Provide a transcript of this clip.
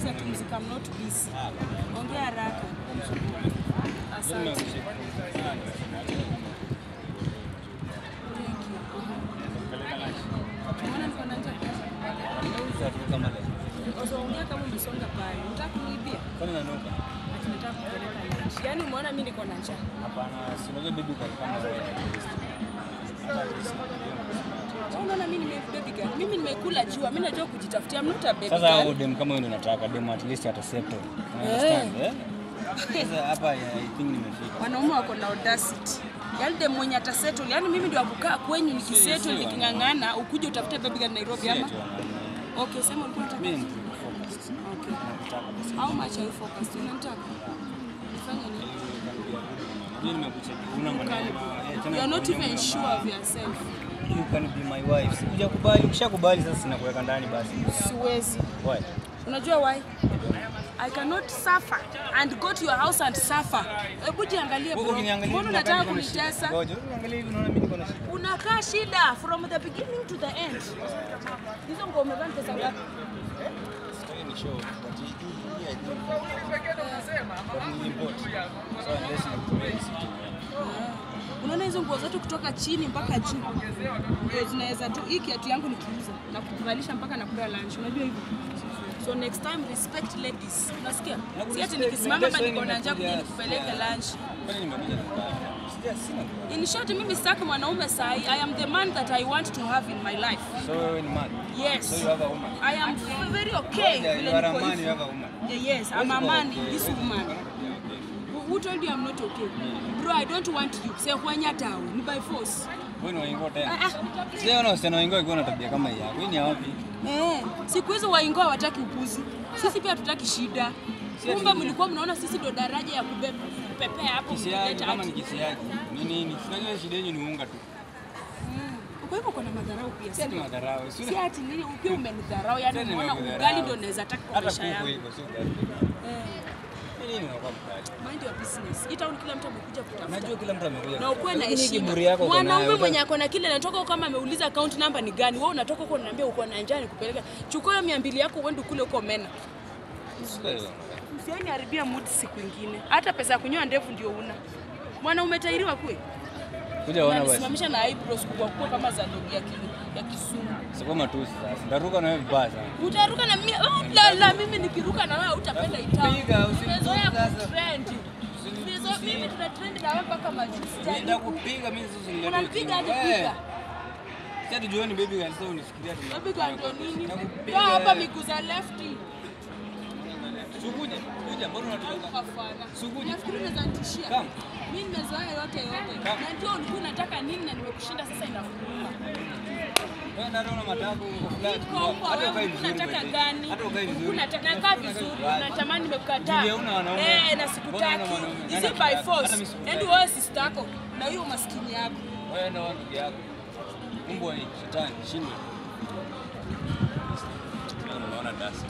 busy at music, I'm not busy. Ongea haraka. Asante. Mbona niko na njaa? Ongea kama umesonga pale. Unataka kuniibia? Kwani nanuka? Nataka kupeleka lunch. Yaani umeona mimi niko na njaa? Hapana, si unajua baby girl kama wewe. Unaona mimi ni baby girl. Mimi nimekula jua. Mimi najua kujitafutia. I'm not a baby girl. Sasa huyo dem kama wewe unataka dem at least atasettle. Understand? Sasa hapa I think nimefika. Wanaume wako na audacity. Yaani dem mwenye atasettle. Yaani mimi ndio akukaa kwenyu nikisettle nikingangana ukuje utafute baby girl Nairobi ama? Okay, sema ulikuwa unataka. Mimi focused. Okay. How much are you focused? Unataka? Nifanye nini? Mimi nimekucheki. Una maneno. You are not even sure of yourself. You can be my wife. Sijakubali, ukishakubali sasa sinakuweka ndani basi. Siwezi. Why? Unajua why? I cannot suffer and go to your house and suffer. Hebu jiangalie bro. Mbona unataka kunitesa? Ngoja, unaangalia hivi unaona mimi niko na shida. Unakaa shida from the beginning to the end. Hizo nguo umevaa pesa ngapi? Ni show, but hii I think. Unaona hizo nguo zote kutoka chini mpaka juu. Ndio zinaweza tu hii kiatu yangu nikiuza na kukuvalisha mpaka na kula lunch. Unajua hivyo? So next time respect ladies. Unasikia? Si ati nikisimama hapa niko na njaa kuja nikupeleke lunch. Kwani nimekuja kukaa? Sina. In short, mimi sitaki mwanaume sahi. I am the man that I want to have in my life. So wewe ni man? Yes. So you have a woman? I am very okay. You are a man, you have a woman? Yes, I'm a man, this woman. Who told you I'm not okay? Bro, I don't want you. Say kwanya tao, ni by force. Wewe ni waingo tena. Sio na usiana waingo ikiwa na tabia kama hii yako. Wewe ni wapi? Siku hizo waingo hawataki upuzi. Sisi pia tutaki shida. Kumbe mlikuwa mnaona sisi ndo daraja ya kupepea hapo kuleta kama ni kisiaji. Nini? Sinajua shida yenu ni unga tu. Kwa hivyo kuna madharau pia. Si madharau. Si ati nini pia umenidharau, yani unaona ugali ndo naweza taka kwa maisha yangu. Hata hivyo sio ugali. Nini unakuwa mkali? Mind your business. Ita kila mtu amekuja kutafuta. Najua kila mtu amekuja. Na uko na heshima. Mwanaume mwenye ako na kile anatoka kama ameuliza account number ni gani? Wewe unatoka huko unaniambia uko na njaa nikupeleka. Chukua 200 yako uende kule huko Mena. Usiani haribia mood siku nyingine. Hata pesa ya kunyoa ndevu ndio una. Mwanaume tairiwa kwe. Kuja uona basi. Simamisha na eyebrows kubwa kama za ndogi ya Kisumu. Sio matusi sasa. Ndaruka na wewe vibaya sana. Utaruka na mimi. Mimi nikiruka na wewe utapenda itao. Piga usizoe sasa. Trend. Mimi tuna trend na wewe mpaka majuzi. Nenda kupiga mimi sasa nilete. Unanipiga aje piga? Sasa tujioni baby girl sasa unifikiria tu. Baby girl ndio nini? Toa hapa miguu za lefty. Sukuje, kuja mbona unatoka? Sukuje. Nafikiri unaweza nitishia. Kama mimi nimezoea yote. Na ndio ulikuwa unataka nini na nimekushinda sasa inafunuma. wewe ndio unaona matako uko fulani. Hata ukai vizuri. Unataka gani? Hata ukai vizuri. Unataka kaa vizuri. Unatamani nimekukataa. Na sikutaki. Is it by force? Ndio wewe sister yako na hiyo maskini yako. Wewe ndio ndugu yako. Mungu ni shetani, shindwe. Unaona dasi.